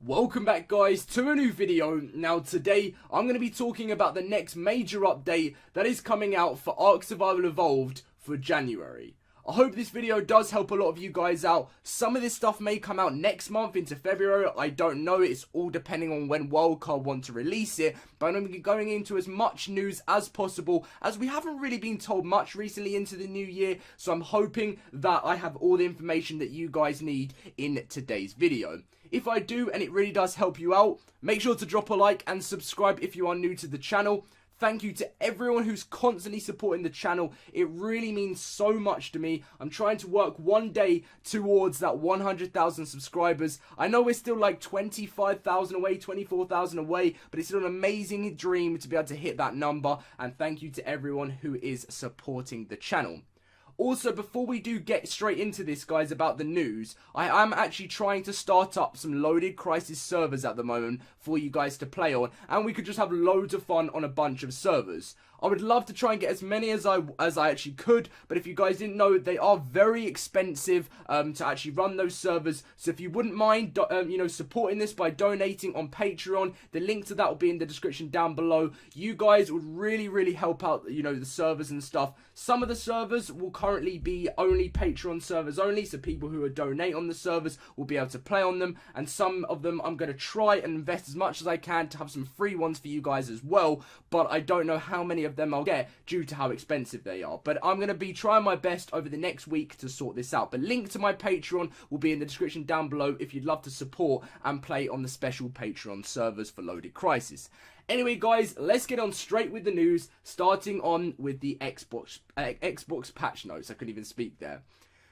Welcome back guys to a new video. Now today I'm going to be talking about the next major update that is coming out for Ark Survival Evolved for January. I hope this video does help a lot of you guys out. Some of this stuff may come out next month into February, I don't know, it's all depending on when Wildcard want to release it, but I'm going to be going into as much news as possible as we haven't really been told much recently into the new year, so I'm hoping that I have all the information that you guys need in today's video. If I do and it really does help you out, make sure to drop a like and subscribe if you are new to the channel. Thank you to everyone who's constantly supporting the channel. It really means so much to me. I'm trying to work one day towards that 100,000 subscribers. I know we're still like 25,000 away, 24,000 away, but it's still an amazing dream to be able to hit that number. And thank you to everyone who is supporting the channel. Also, before we do get straight into this, guys, about the news, I am actually trying to start up some loaded Crisis servers at the moment for you guys to play on, and we could just have loads of fun on a bunch of servers. I would love to try and get as many as I actually could, but if you guys didn't know, they are very expensive to actually run those servers. So if you wouldn't mind, supporting this by donating on Patreon, the link to that will be in the description down below. You guys would really help out, the servers and stuff. Some of the servers will currently be only Patreon servers only, so people who would donate on the servers will be able to play on them, and some of them I'm going to try and invest as much as I can to have some free ones for you guys as well, but I don't know how many of them I'll get due to how expensive they are. But I'm going to be trying my best over the next week to sort this out. But link to my Patreon will be in the description down below if you'd love to support and play on the special Patreon servers for Loaded Crisis. Anyway guys, let's get on straight with the news, starting on with the Xbox patch notes. I couldn't even speak there.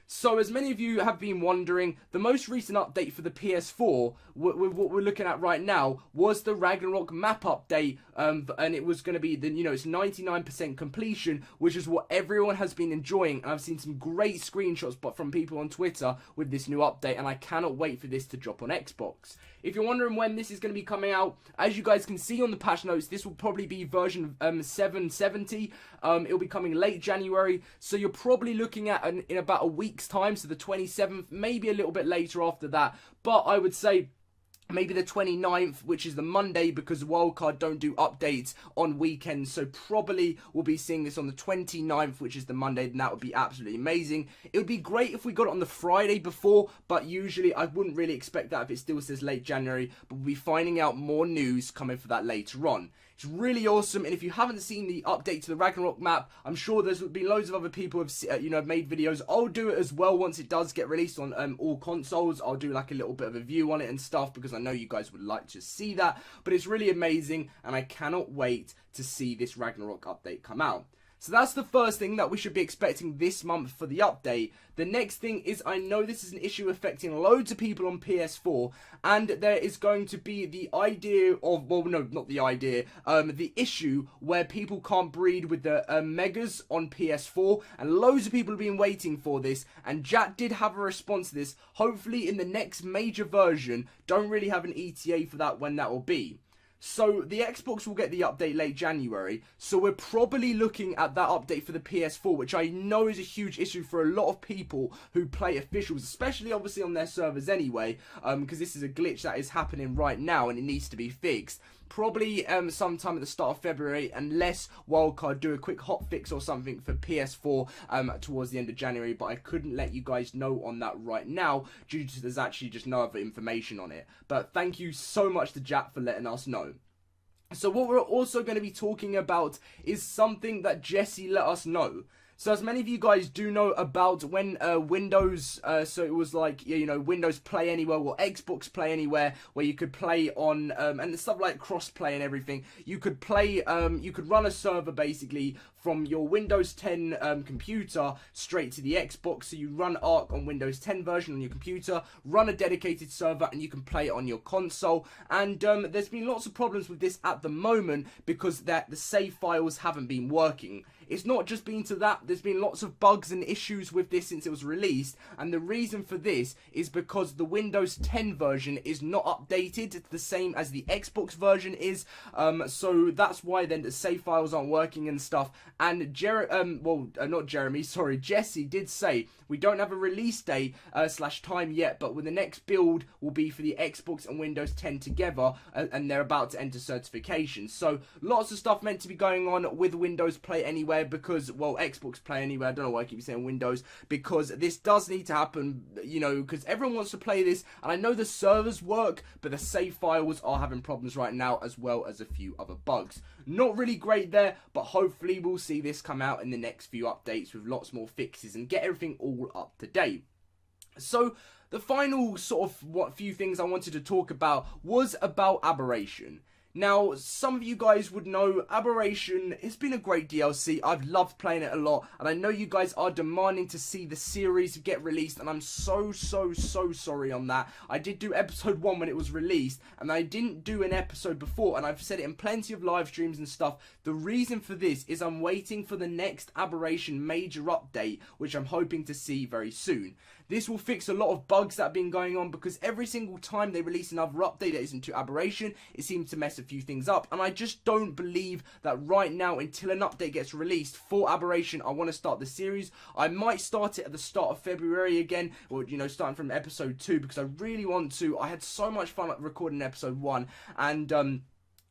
So, as many of you have been wondering, the most recent update for the PS4, what we're looking at right now, was the Ragnarok map update, and it was going to be the, it's 99% completion, which is what everyone has been enjoying. And I've seen some great screenshots from people on Twitter with this new update, and I cannot wait for this to drop on Xbox. If you're wondering when this is going to be coming out, as you guys can see on the patch notes, this will probably be version 770. It'll be coming late January, so you're probably looking at in about a week's time, so the 27th, maybe a little bit later after that, but I would say maybe the 29th, which is the Monday, because Wildcard don't do updates on weekends, so probably we'll be seeing this on the 29th, which is the Monday, and that would be absolutely amazing. It would be great if we got it on the Friday before, but usually I wouldn't really expect that if it still says late January, but we'll be finding out more news coming for that later on. It's really awesome, and if you haven't seen the update to the Ragnarok map, I'm sure there's been loads of other people who have made videos. I'll do it as well once it does get released on all consoles. I'll do like a little bit of a view on it and stuff, because I know you guys would like to see that. But it's really amazing, and I cannot wait to see this Ragnarok update come out. So that's the first thing that we should be expecting this month for the update. The next thing is, I know this is an issue affecting loads of people on PS4, and there is going to be the idea of, well, no, not the idea, the issue where people can't breed with the megas on PS4, and loads of people have been waiting for this, and Jack did have a response to this. Hopefully in the next major version, don't really have an ETA for that when that will be. So the Xbox will get the update late January, so we're probably looking at that update for the PS4, which I know is a huge issue for a lot of people who play officials, especially obviously on their servers anyway, because this is a glitch that is happening right now and it needs to be fixed. Probably sometime at the start of February, unless Wildcard do a quick hotfix or something for PS4 towards the end of January, but I couldn't let you guys know on that right now due to there's actually just no other information on it. But thank you so much to Jack for letting us know. So what we're also going to be talking about is something that Jesse let us know. So as many of you guys do know about when Windows, so it was like, Windows Play Anywhere or Xbox Play Anywhere, where you could play on, and stuff like cross-play and everything, you could play, you could run a server basically from your Windows 10 computer straight to the Xbox. So you run Ark on Windows 10 version on your computer, run a dedicated server, and you can play it on your console. And there's been lots of problems with this at the moment because the save files haven't been working. it's not just been to that. There's been lots of bugs and issues with this since it was released, and the reason for this is because the Windows 10 version is not updated. It's the same as the Xbox version is, so that's why then the save files aren't working and stuff. And Jesse did say we don't have a release date / time yet, but when the next build will be for the Xbox and Windows 10 together, and they're about to enter certification. So lots of stuff meant to be going on with Windows Play Anywhere, because, well, Xbox Play Anywhere, I don't know why I keep saying Windows, because this does need to happen, you know, because everyone wants to play this, and I know the servers work, but the save files are having problems right now, as well as a few other bugs. Not really great there, but hopefully we'll see this come out in the next few updates with lots more fixes and get everything all up to date. So the final sort of few things I wanted to talk about was about Aberration. Now, some of you guys would know Aberration has been a great DLC. I've loved playing it a lot, and I know you guys are demanding to see the series get released, and I'm so sorry on that. I did do episode 1 when it was released, and I didn't do an episode before, and I've said it in plenty of live streams and stuff. The reason for this is I'm waiting for the next Aberration major update, which I'm hoping to see very soon. This will fix a lot of bugs that have been going on, because every single time they release another update that isn't to Aberration, it seems to mess a few things up. And I just don't believe that right now, until an update gets released for Aberration, I want to start the series. I might start it at the start of February again, or, you know, starting from episode 2, because I really want to. I had so much fun recording episode 1, and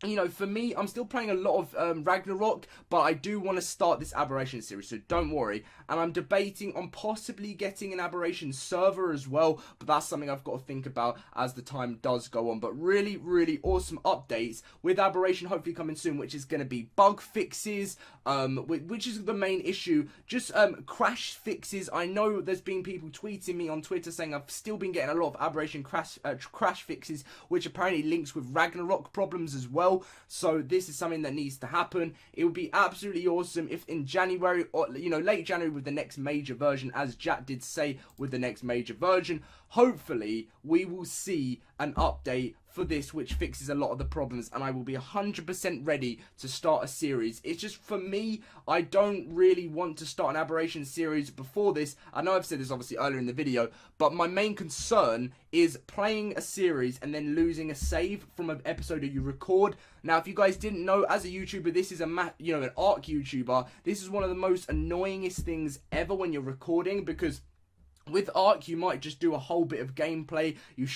you know, for me, I'm still playing a lot of Ragnarok, but I do want to start this Aberration series, so don't worry. And I'm debating on possibly getting an Aberration server as well, but that's something I've got to think about as the time does go on. But really awesome updates with Aberration hopefully coming soon, which is going to be bug fixes, which is the main issue, just crash fixes. I know there's been people tweeting me on Twitter saying I've still been getting a lot of Aberration crash fixes, which apparently links with Ragnarok problems as well. So this is something that needs to happen. It would be absolutely awesome if in January, or, you know, late January with the next major version, as Jack did say, with the next major version, hopefully we will see an update for this which fixes a lot of the problems, and I will be 100% ready to start a series. It's just, for me, I don't really want to start an Aberration series before this. I know I've said this obviously earlier in the video, but my main concern is playing a series and then losing a save from an episode that you record. Now, if you guys didn't know, as a YouTuber, this is an Ark YouTuber, this is one of the most annoyingest things ever when you're recording, because with Ark, you might just do a whole bit of gameplay. You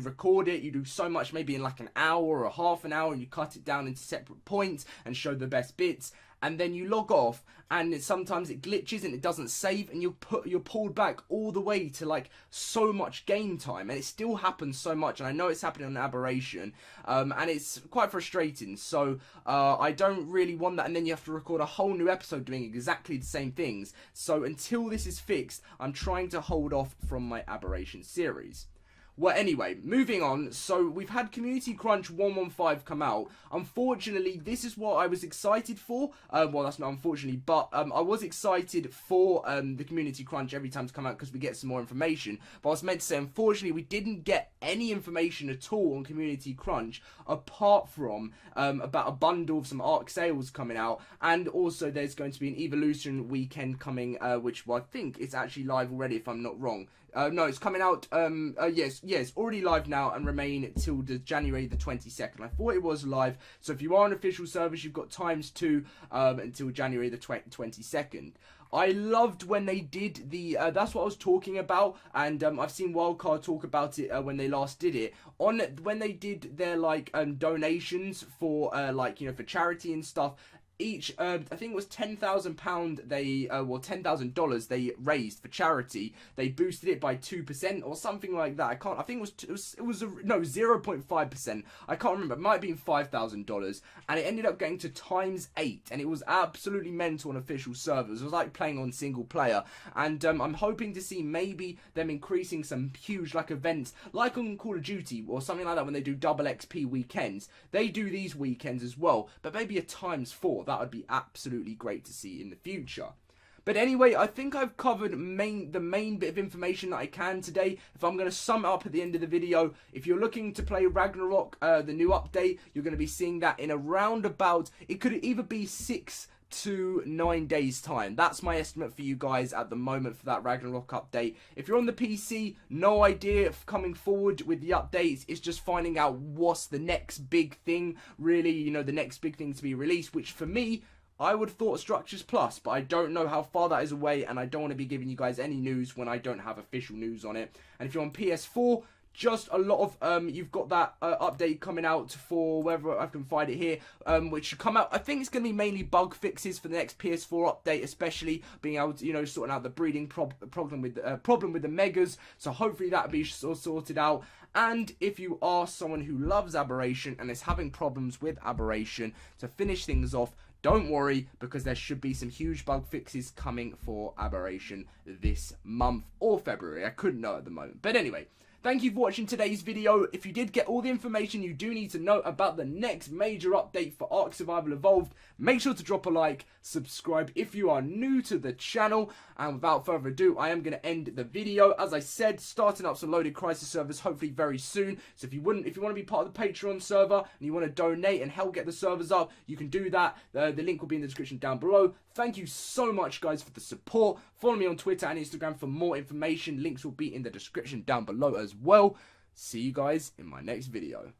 record it. You do so much, maybe in like an hour or half an hour, and you cut it down into separate points and show the best bits. And then you log off, and sometimes it glitches and it doesn't save, and you're pulled back all the way to like so much game time, and it still happens so much. And I know it's happening on Aberration, and it's quite frustrating. So I don't really want that. And then you have to record a whole new episode doing exactly the same things. So until this is fixed, I'm trying to hold off from my Aberration series. Well, anyway, moving on. So we've had Community Crunch 115 come out. Unfortunately, this is what I was excited for. Well, that's not unfortunately, but I was excited for the Community Crunch every time to come out, because we get some more information. But I was meant to say, unfortunately, we didn't get any information at all on Community Crunch, apart from about a bundle of some Ark sales coming out, and also there's going to be an Evolution weekend coming, which, well, I think it's actually live already, if I'm not wrong. No, it's coming out, yes, already live now and remain till January the 22nd. I thought it was live, so if you are on official service, you've got ×2 until January the 22nd. I loved when they did the, that's what I was talking about, and I've seen Wildcard talk about it when they last did it, when they did their, like, donations for, for charity and stuff. Each, I think it was £10,000 they, $10,000 they raised for charity. They boosted it by 2% or something like that. I think it was 0.5%. I can't remember. It might have been $5,000, and it ended up getting to ×8, and it was absolutely mental on official servers. It was like playing on single player, and I'm hoping to see maybe them increasing some huge events, like on Call of Duty or something like that, when they do double XP weekends. They do these weekends as well, but maybe a ×4. That would be absolutely great to see in the future. But anyway, I think I've covered the main bit of information that I can today. If I'm going to sum it up at the end of the video, if you're looking to play Ragnarok, the new update, you're going to be seeing that in around about, it could either be 6 to 9 days time. That's my estimate for you guys at the moment for that Ragnarok update. If you're on the PC, no idea of coming forward with the updates. It's just finding out what's the next big thing, really, you know, the next big thing to be released, which for me, I would have thought Structures Plus, but I don't know how far that is away, and I don't want to be giving you guys any news when I don't have official news on it. And if you're on PS4, just a lot of, you've got that update coming out for, whether I can find it here, which should come out. I think it's going to be mainly bug fixes for the next PS4 update, especially being able to, you know, sorting out the breeding problem with the megas. So hopefully that'll be sorted out. And if you are someone who loves Aberration and is having problems with Aberration, to finish things off, don't worry, because there should be some huge bug fixes coming for Aberration this month or February. I couldn't know at the moment. But anyway, thank you for watching today's video. If you did get all the information you do need to know about the next major update for Ark Survival Evolved, make sure to drop a like, subscribe if you are new to the channel, and without further ado, I am going to end the video. As I said, starting up some loaded crisis servers hopefully very soon. So if you want to be part of the Patreon server and you want to donate and help get the servers up, you can do that. The link will be in the description down below. Thank you so much, guys, for the support. Follow me on Twitter and Instagram for more information. Links will be in the description down below as well. See you guys in my next video.